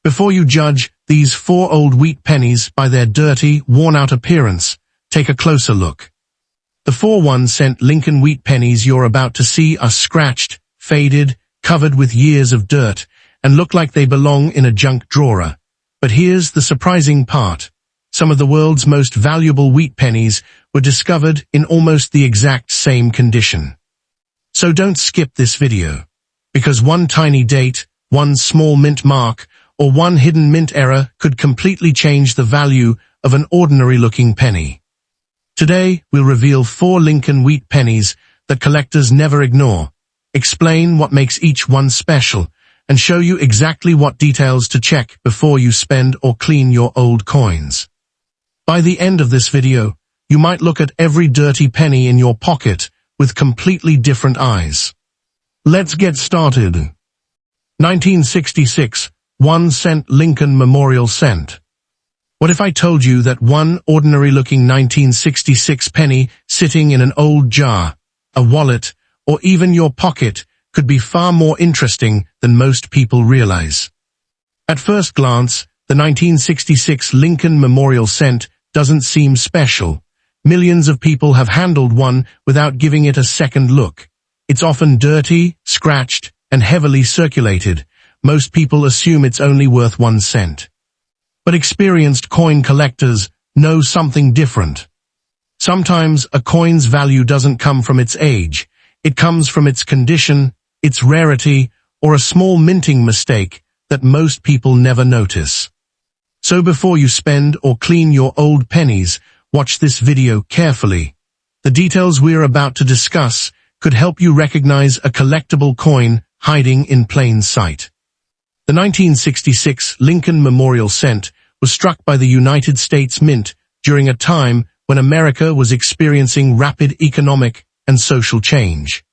Before you judge these 4 old wheat pennies by their dirty, worn-out appearance, take a closer look. The 4 1-cent Lincoln wheat pennies you're about to see are scratched, faded, covered with years of dirt, and look like they belong in a junk drawer. But here's the surprising part. Some of the world's most valuable wheat pennies were discovered in almost the exact same condition. So don't skip this video. Because one tiny date, one small mint mark, or one hidden mint error could completely change the value of an ordinary-looking penny. Today, we'll reveal 4 Lincoln wheat pennies that collectors never ignore, explain what makes each one special, and show you exactly what details to check before you spend or clean your old coins. By the end of this video, you might look at every dirty penny in your pocket with completely different eyes. Let's get started. 1966 1-cent Lincoln Memorial Cent. What if I told you that one ordinary-looking 1966 penny sitting in an old jar, a wallet, or even your pocket could be far more interesting than most people realize? At first glance, the 1966 Lincoln Memorial Cent doesn't seem special. Millions of people have handled one without giving it a second look. It's often dirty, scratched, and heavily circulated. Most people assume it's only worth 1 cent. But experienced coin collectors know something different. Sometimes a coin's value doesn't come from its age. It comes from its condition, its rarity, or a small minting mistake that most people never notice. So before you spend or clean your old pennies, watch this video carefully. The details we're about to discuss could help you recognize a collectible coin hiding in plain sight. The 1966 Lincoln Memorial Cent was struck by the United States Mint during a time when America was experiencing rapid economic and social change.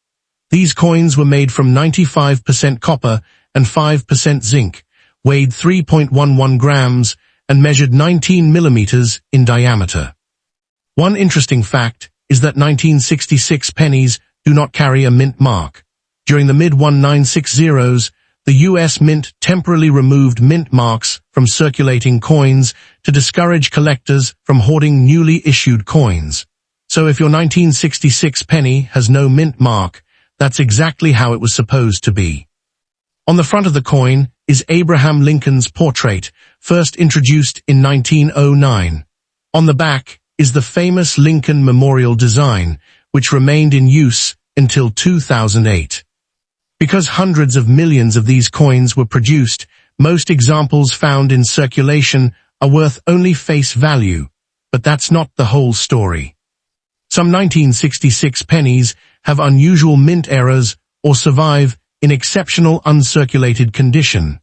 These coins were made from 95% copper and 5% zinc, weighed 3.11 grams, and measured 19 millimeters in diameter. One interesting fact is that 1966 pennies do not carry a mint mark. During the mid-1960s, the U.S. Mint temporarily removed mint marks from circulating coins to discourage collectors from hoarding newly issued coins. So if your 1966 penny has no mint mark, that's exactly how it was supposed to be. On the front of the coin is Abraham Lincoln's portrait, first introduced in 1909. On the back is the famous Lincoln Memorial design, which remained in use until 2008. Because hundreds of millions of these coins were produced, most examples found in circulation are worth only face value. But that's not the whole story. Some 1966 pennies have unusual mint errors or survive in exceptional uncirculated condition.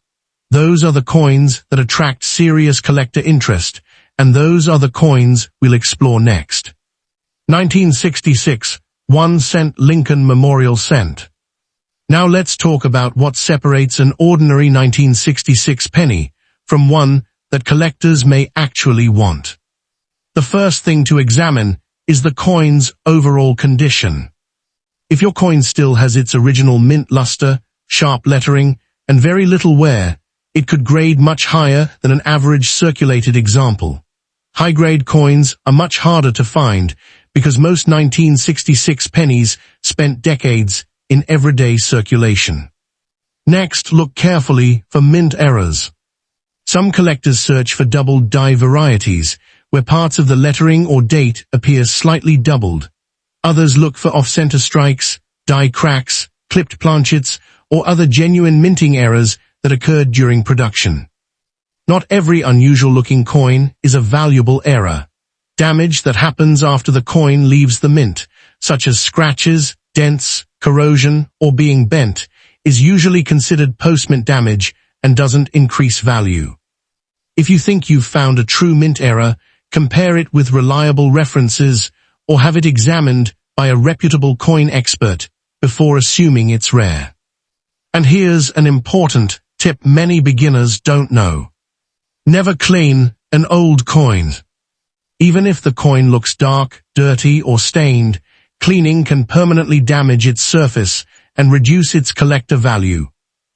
Those are the coins that attract serious collector interest, and those are the coins we'll explore next. 1966 1-cent Lincoln Memorial Cent. Now let's talk about what separates an ordinary 1966 penny from one that collectors may actually want. The first thing to examine is the coin's overall condition. If your coin still has its original mint luster, sharp lettering, and very little wear, it could grade much higher than an average circulated example. High-grade coins are much harder to find because most 1966 pennies spent decades in everyday circulation. Next, look carefully for mint errors. Some collectors search for doubled die varieties, where parts of the lettering or date appear slightly doubled. Others look for off-center strikes, die cracks, clipped planchets, or other genuine minting errors that occurred during production. Not every unusual-looking coin is a valuable error. Damage that happens after the coin leaves the mint, such as scratches, dents, corrosion, or being bent, is usually considered post-mint damage and doesn't increase value. If you think you've found a true mint error, compare it with reliable references or have it examined by a reputable coin expert before assuming it's rare. And here's an important tip many beginners don't know. Never clean an old coin. Even if the coin looks dark, dirty, or stained, cleaning can permanently damage its surface and reduce its collector value.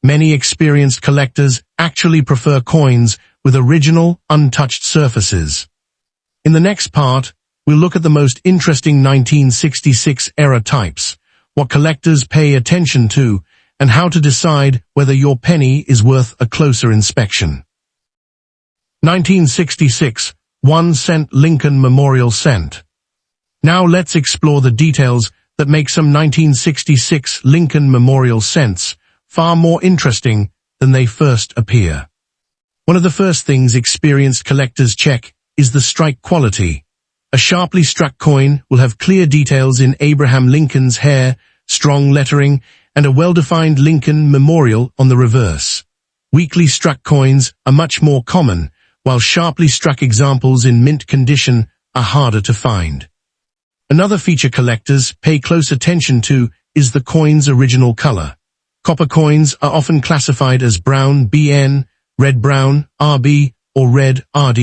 Many experienced collectors actually prefer coins with original, untouched surfaces. In the next part, we'll look at the most interesting 1966 era types, what collectors pay attention to, and how to decide whether your penny is worth a closer inspection. 1966 1-cent Lincoln Memorial Cent. Now let's explore the details that make some 1966 Lincoln Memorial cents far more interesting than they first appear. One of the first things experienced collectors check is the strike quality. A sharply struck coin will have clear details in Abraham Lincoln's hair, strong lettering, and a well-defined Lincoln memorial on the reverse. Weakly struck coins are much more common, while sharply struck examples in mint condition are harder to find. Another feature collectors pay close attention to is the coin's original color. Copper coins are often classified as brown BN, red-brown RB, or red RD.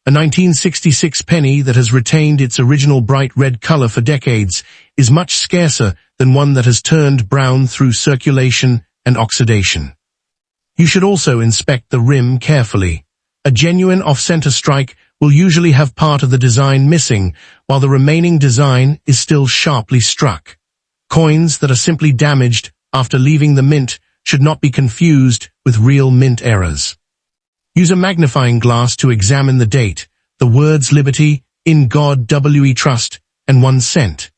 A 1966 penny that has retained its original bright red color for decades is much scarcer than one that has turned brown through circulation and oxidation. You should also inspect the rim carefully. A genuine off-center strike will usually have part of the design missing, while the remaining design is still sharply struck. Coins that are simply damaged after leaving the mint should not be confused with real mint errors. Use a magnifying glass to examine the date, the words Liberty, In God We Trust, and 1 cent.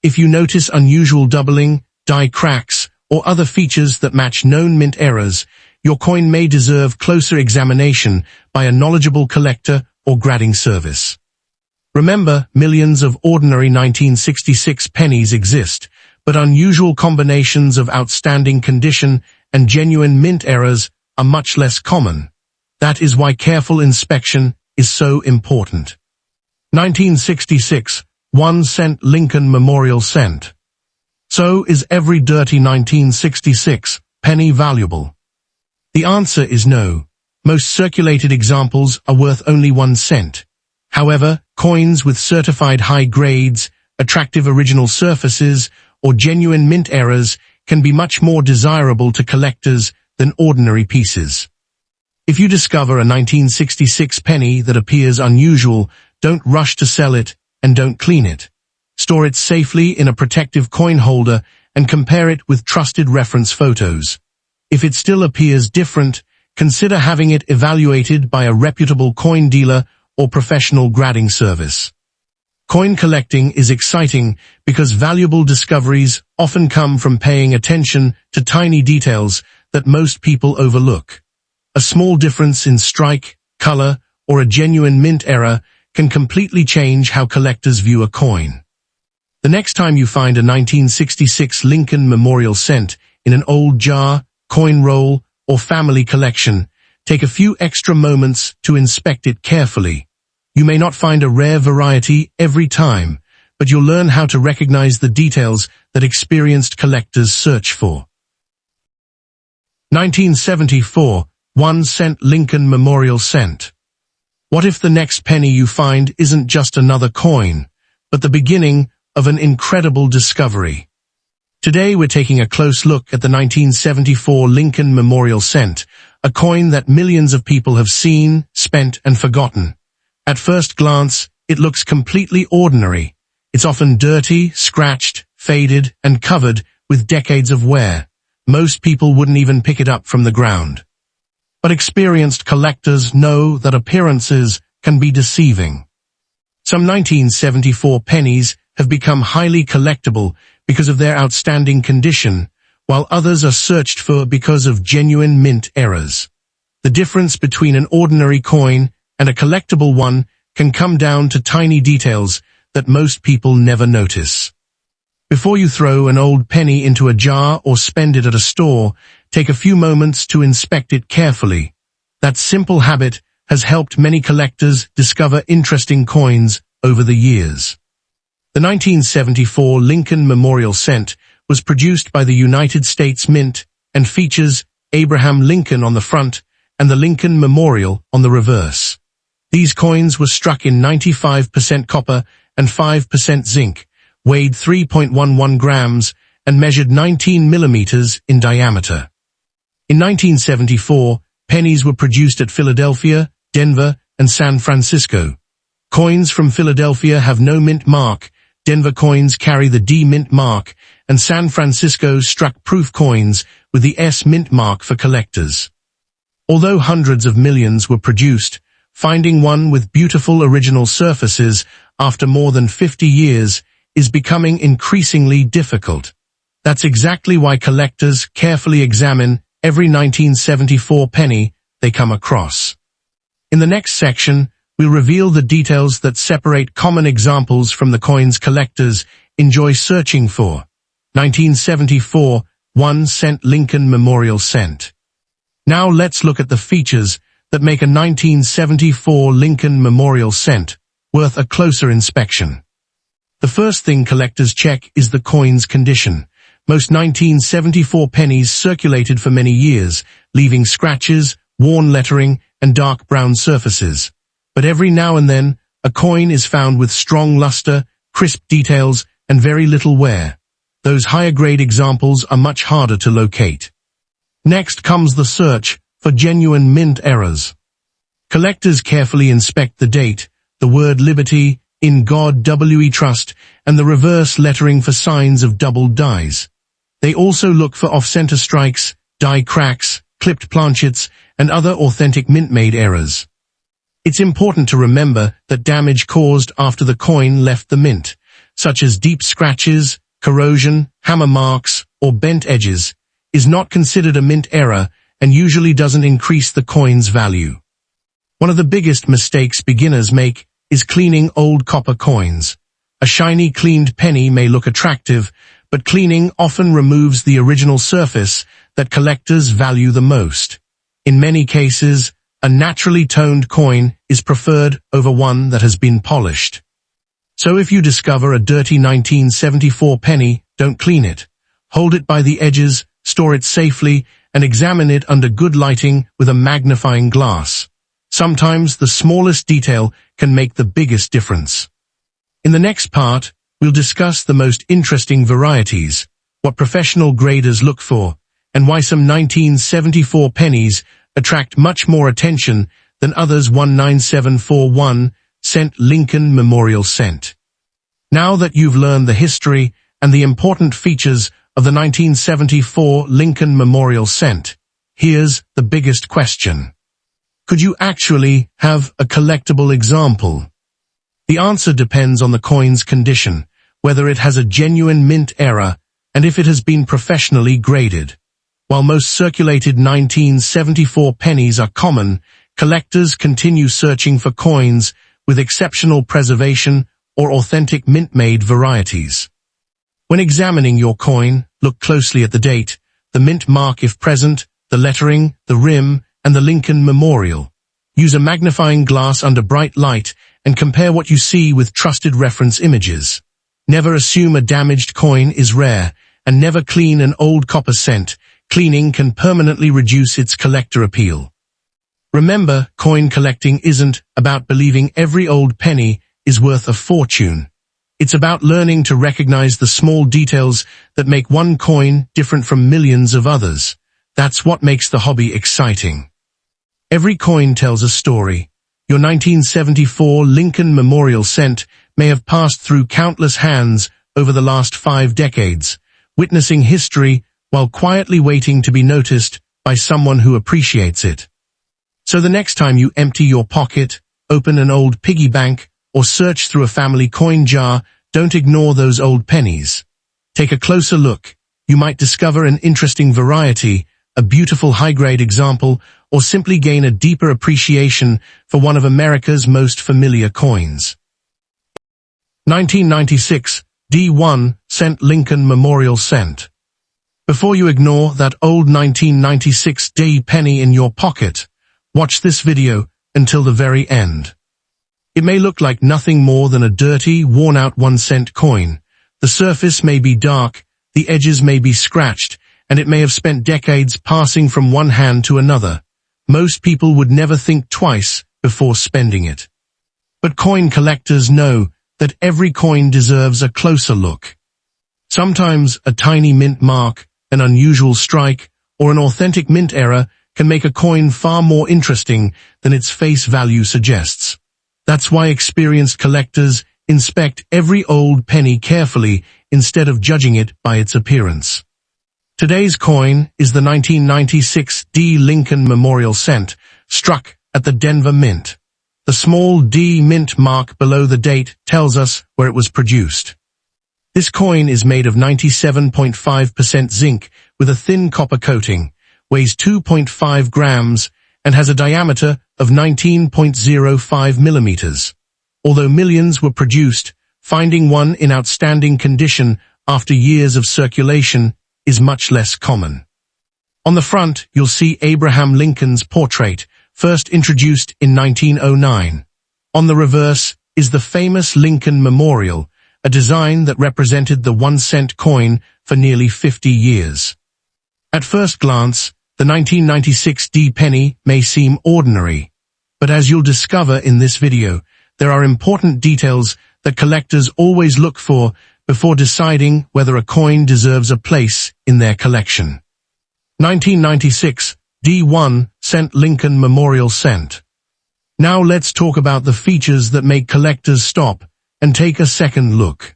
If you notice unusual doubling, die cracks, or other features that match known mint errors, your coin may deserve closer examination by a knowledgeable collector or grading service. Remember, millions of ordinary 1966 pennies exist, but unusual combinations of outstanding condition and genuine mint errors are much less common. That is why careful inspection is so important. 1966 1-cent Lincoln Memorial Cent. So is every dirty 1966 penny valuable? The answer is no. Most circulated examples are worth only 1 cent. However, coins with certified high grades, attractive original surfaces, or genuine mint errors can be much more desirable to collectors than ordinary pieces. If you discover a 1966 penny that appears unusual, don't rush to sell it and don't clean it. Store it safely in a protective coin holder and compare it with trusted reference photos. If it still appears different, consider having it evaluated by a reputable coin dealer or professional grading service. Coin collecting is exciting because valuable discoveries often come from paying attention to tiny details that most people overlook. A small difference in strike, color, or a genuine mint error can completely change how collectors view a coin. The next time you find a 1966 Lincoln Memorial cent in an old jar, coin roll, or family collection, take a few extra moments to inspect it carefully. You may not find a rare variety every time, but you'll learn how to recognize the details that experienced collectors search for. 1974 1-cent Lincoln Memorial Cent. What if the next penny you find isn't just another coin, but the beginning of an incredible discovery? Today we're taking a close look at the 1974 Lincoln Memorial Cent, a coin that millions of people have seen, spent, and forgotten. At first glance, it looks completely ordinary. It's often dirty, scratched, faded, and covered with decades of wear. Most people wouldn't even pick it up from the ground. But experienced collectors know that appearances can be deceiving. Some 1974 pennies have become highly collectible because of their outstanding condition, while others are searched for because of genuine mint errors. The difference between an ordinary coin and a collectible one can come down to tiny details that most people never notice. Before you throw an old penny into a jar or spend it at a store, take a few moments to inspect it carefully. That simple habit has helped many collectors discover interesting coins over the years. The 1974 Lincoln Memorial Cent was produced by the United States Mint and features Abraham Lincoln on the front and the Lincoln Memorial on the reverse. These coins were struck in 95% copper and 5% zinc, weighed 3.11 grams, and measured 19 millimeters in diameter. In 1974, pennies were produced at Philadelphia, Denver, and San Francisco. Coins from Philadelphia have no mint mark, Denver coins carry the D mint mark, and San Francisco struck proof coins with the S mint mark for collectors. Although hundreds of millions were produced, finding one with beautiful original surfaces after more than 50 years is becoming increasingly difficult. That's exactly why collectors carefully examine every 1974 penny they come across. In the next section, we'll reveal the details that separate common examples from the coins collectors enjoy searching for. 1974 1-cent Lincoln Memorial Cent. Now let's look at the features that make a 1974 Lincoln Memorial Cent worth a closer inspection. The first thing collectors check is the coin's condition. Most 1974 pennies circulated for many years, leaving scratches, worn lettering, and dark brown surfaces. But every now and then, a coin is found with strong luster, crisp details, and very little wear. Those higher-grade examples are much harder to locate. Next comes the search for genuine mint errors. Collectors carefully inspect the date, the word Liberty, In God We Trust, and the reverse lettering for signs of doubled dies. They also look for off-center strikes, die cracks, clipped planchets, and other authentic mint-made errors. It's important to remember that damage caused after the coin left the mint, such as deep scratches, corrosion, hammer marks, or bent edges, is not considered a mint error and usually doesn't increase the coin's value. One of the biggest mistakes beginners make is cleaning old copper coins. A shiny cleaned penny may look attractive, but cleaning often removes the original surface that collectors value the most. In many cases, a naturally toned coin is preferred over one that has been polished. So if you discover a dirty 1974 penny, don't clean it. Hold it by the edges, store it safely, and examine it under good lighting with a magnifying glass. Sometimes the smallest detail can make the biggest difference. In the next part, we'll discuss the most interesting varieties, what professional graders look for, and why some 1974 pennies attract much more attention than others. 19741 Cent Lincoln Memorial Cent. Now that you've learned the history and the important features of the 1974 Lincoln Memorial Cent, here's the biggest question. Could you actually have a collectible example? The answer depends on the coin's condition, whether it has a genuine mint error, and if it has been professionally graded. While most circulated 1974 pennies are common, collectors continue searching for coins with exceptional preservation or authentic mint-made varieties. When examining your coin, look closely at the date, the mint mark if present, the lettering, the rim, and the Lincoln Memorial. Use a magnifying glass under bright light and compare what you see with trusted reference images. Never assume a damaged coin is rare, and never clean an old copper cent. Cleaning can permanently reduce its collector appeal. Remember, coin collecting isn't about believing every old penny is worth a fortune. It's about learning to recognize the small details that make one coin different from millions of others. That's what makes the hobby exciting. Every coin tells a story. Your 1974 Lincoln Memorial Cent may have passed through countless hands over the last 5 decades, witnessing history while quietly waiting to be noticed by someone who appreciates it. So the next time you empty your pocket, open an old piggy bank, or search through a family coin jar, don't ignore those old pennies. Take a closer look. You might discover an interesting variety, a beautiful high-grade example, or simply gain a deeper appreciation for one of America's most familiar coins. 1996 D1 Cent Lincoln Memorial Cent. Before you ignore that old 1996 D penny in your pocket, watch this video until the very end. It may look like nothing more than a dirty, worn-out 1-cent coin. The surface may be dark, the edges may be scratched, and it may have spent decades passing from one hand to another. Most people would never think twice before spending it. But coin collectors know that every coin deserves a closer look. Sometimes a tiny mint mark, an unusual strike, or an authentic mint error can make a coin far more interesting than its face value suggests. That's why experienced collectors inspect every old penny carefully instead of judging it by its appearance. Today's coin is the 1996 D. Lincoln Memorial Cent, struck at the Denver Mint. The small D mint mark below the date tells us where it was produced. This coin is made of 97.5% zinc with a thin copper coating, weighs 2.5 grams, and has a diameter of 19.05 millimeters. Although millions were produced, finding one in outstanding condition after years of circulation is much less common. On the front, you'll see Abraham Lincoln's portrait, first introduced in 1909. On the reverse is the famous Lincoln Memorial, a design that represented the 1-cent coin for nearly 50 years. At first glance, the 1996 D penny may seem ordinary, but as you'll discover in this video, there are important details that collectors always look for before deciding whether a coin deserves a place in their collection. 1996 D1 Cent Lincoln Memorial Cent. Now let's talk about the features that make collectors stop and take a second look.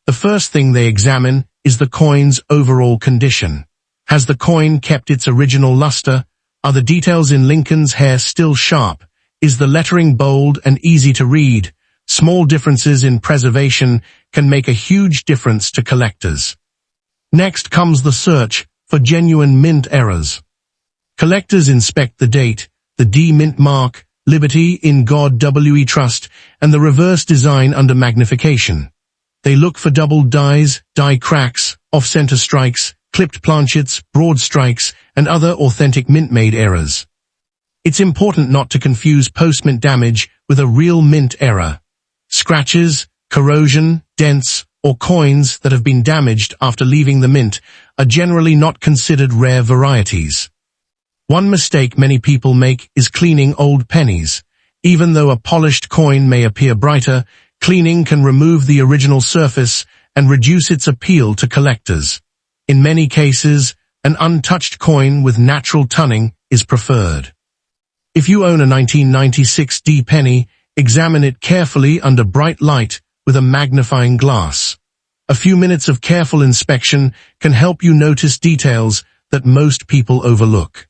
The first thing they examine is the coin's overall condition. Has the coin kept its original luster? Are the details in Lincoln's hair still sharp? Is the lettering bold and easy to read? Small differences in preservation can make a huge difference to collectors. Next comes the search for genuine mint errors. Collectors inspect the date, the D mint mark, Liberty in God we trust, and the reverse design under magnification. They look for double dies, die cracks, off-center strikes, clipped planchets, broad strikes, and other authentic mint-made errors. It's important not to confuse post-mint damage with a real mint error. Scratches, corrosion, dents, or coins that have been damaged after leaving the mint are generally not considered rare varieties. One mistake many people make is cleaning old pennies. Even though a polished coin may appear brighter, cleaning can remove the original surface and reduce its appeal to collectors. In many cases, an untouched coin with natural tunning is preferred. If you own a 1996 D penny, examine it carefully under bright light with a magnifying glass. A few minutes of careful inspection can help you notice details that most people overlook.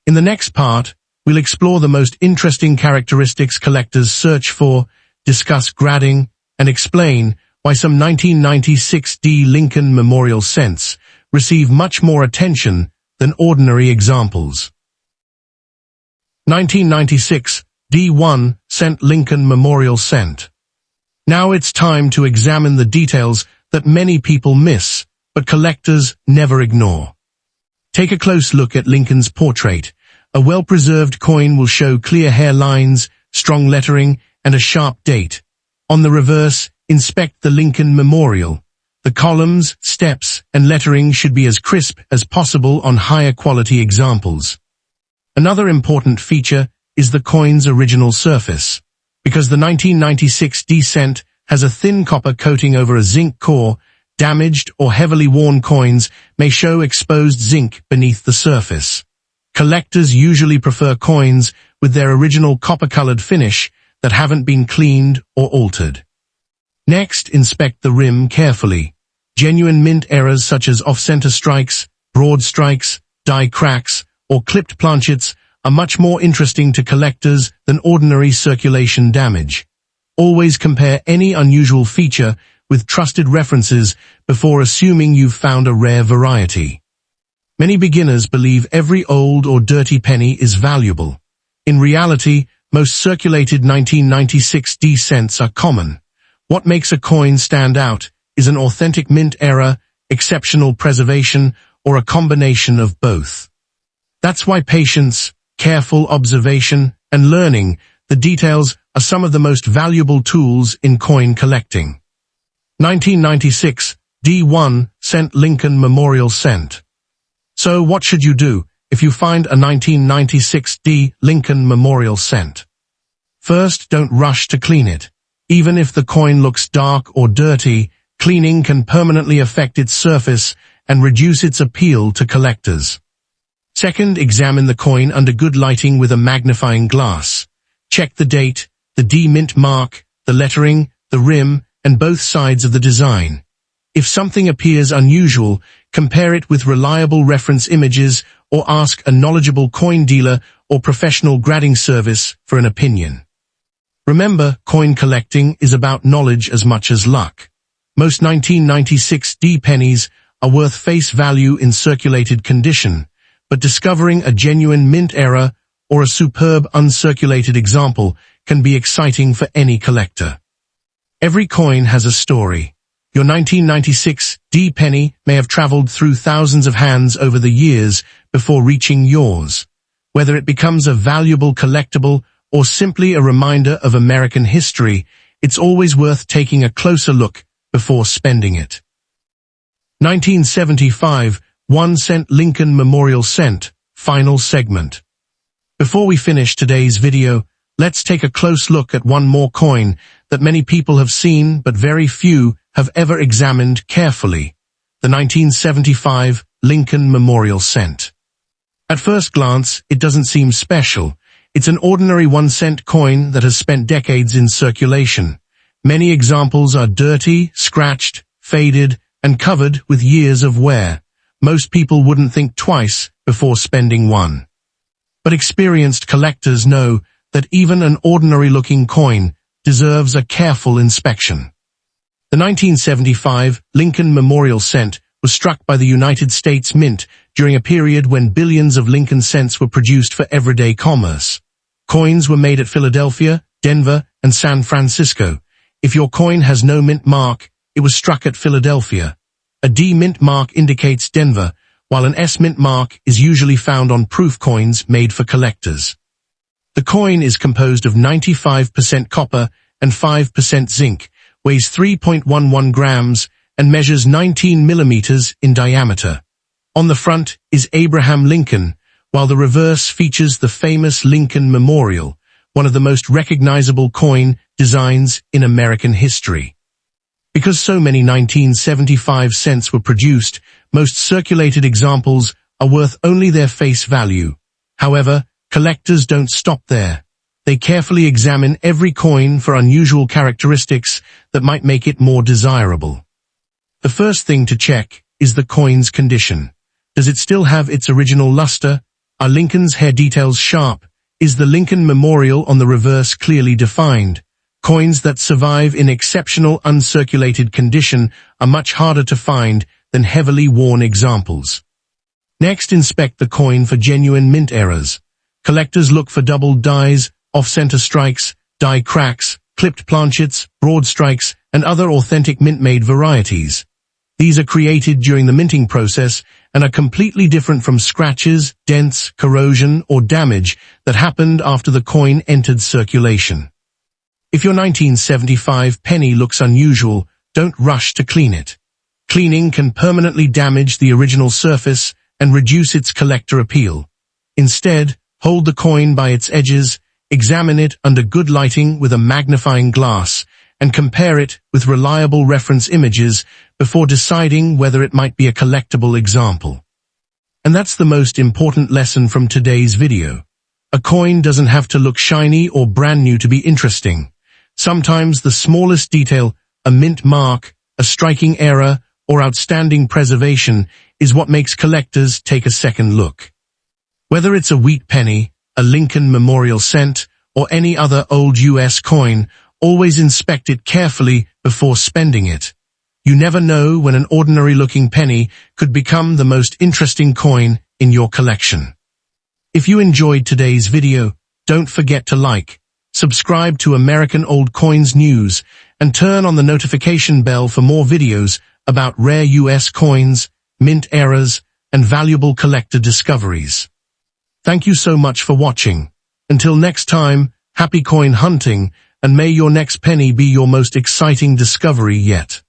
In the next part, we'll explore the most interesting characteristics collectors search for, discuss grading, and explain why some 1996 D Lincoln Memorial cents receive much more attention than ordinary examples. 1996 D1 Cent Lincoln Memorial Cent. Now it's time to examine the details that many people miss, but collectors never ignore. Take a close look at Lincoln's portrait. A well-preserved coin will show clear hair lines, strong lettering, and a sharp date. On the reverse, inspect the Lincoln Memorial. The columns, steps, and lettering should be as crisp as possible on higher quality examples. Another important feature is the coin's original surface. Because the 1996 D cent has a thin copper coating over a zinc core, damaged or heavily worn coins may show exposed zinc beneath the surface. Collectors usually prefer coins with their original copper-colored finish that haven't been cleaned or altered. Next, inspect the rim carefully. Genuine mint errors such as off-center strikes, broad strikes, die cracks, or clipped planchets are much more interesting to collectors than ordinary circulation damage. Always compare any unusual feature with trusted references before assuming you've found a rare variety. Many beginners believe every old or dirty penny is valuable. In reality, most circulated 1996 D cents are common. What makes a coin stand out is an authentic mint error, exceptional preservation, or a combination of both. That's why patience, careful observation, and learning the details are some of the most valuable tools in coin collecting. 1996 D1 Cent Lincoln Memorial Cent. So what should you do if you find a 1996 D Lincoln Memorial Cent? First, don't rush to clean it. Even if the coin looks dark or dirty, cleaning can permanently affect its surface and reduce its appeal to collectors. Second, examine the coin under good lighting with a magnifying glass. Check the date, the D-mint mark, the lettering, the rim, and both sides of the design. If something appears unusual, compare it with reliable reference images or ask a knowledgeable coin dealer or professional grading service for an opinion. Remember, coin collecting is about knowledge as much as luck. Most 1996 D pennies are worth face value in circulated condition, but discovering a genuine mint error or a superb uncirculated example can be exciting for any collector. Every coin has a story. Your 1996 D penny may have traveled through thousands of hands over the years before reaching yours. Whether it becomes a valuable collectible or simply a reminder of American history, it's always worth taking a closer look before spending it. 1975 1-cent Lincoln Memorial Cent, final segment. Before we finish today's video, let's take a close look at one more coin that many people have seen but very few have ever examined carefully. The 1975 Lincoln Memorial Cent. At first glance, it doesn't seem special. It's an ordinary 1-cent coin that has spent decades in circulation. Many examples are dirty, scratched, faded, and covered with years of wear. Most people wouldn't think twice before spending one. But experienced collectors know that even an ordinary-looking coin deserves a careful inspection. The 1975 Lincoln Memorial Cent was struck by the United States Mint during a period when billions of Lincoln cents were produced for everyday commerce. Coins were made at Philadelphia, Denver, and San Francisco. If your coin has no mint mark, it was struck at Philadelphia. A D mint mark indicates Denver, while an S mint mark is usually found on proof coins made for collectors. The coin is composed of 95% copper and 5% zinc, weighs 3.11 grams, and measures 19 millimeters in diameter. On the front is Abraham Lincoln, while the reverse features the famous Lincoln Memorial, one of the most recognizable coin designs in American history. Because so many 1975 cents were produced, most circulated examples are worth only their face value. However, collectors don't stop there. They carefully examine every coin for unusual characteristics that might make it more desirable. The first thing to check is the coin's condition. Does it still have its original luster? Are Lincoln's hair details sharp? Is the Lincoln Memorial on the reverse clearly defined? Coins that survive in exceptional uncirculated condition are much harder to find than heavily worn examples. Next, inspect the coin for genuine mint errors. Collectors look for doubled dies, off-center strikes, die cracks, clipped planchets, broad strikes, and other authentic mint-made varieties. These are created during the minting process and are completely different from scratches, dents, corrosion, or damage that happened after the coin entered circulation. If your 1975 penny looks unusual, don't rush to clean it. Cleaning can permanently damage the original surface and reduce its collector appeal. Instead, hold the coin by its edges, examine it under good lighting with a magnifying glass, and compare it with reliable reference images before deciding whether it might be a collectible example. And that's the most important lesson from today's video. A coin doesn't have to look shiny or brand new to be interesting. Sometimes the smallest detail, a mint mark, a striking error, or outstanding preservation is what makes collectors take a second look. Whether it's a wheat penny, a Lincoln Memorial Cent, or any other old US coin, always inspect it carefully before spending it. You never know when an ordinary-looking penny could become the most interesting coin in your collection. If you enjoyed today's video, don't forget to like, subscribe to American Old Coins News, and turn on the notification bell for more videos about rare US coins, mint errors, and valuable collector discoveries. Thank you so much for watching. Until next time, happy coin hunting, and may your next penny be your most exciting discovery yet.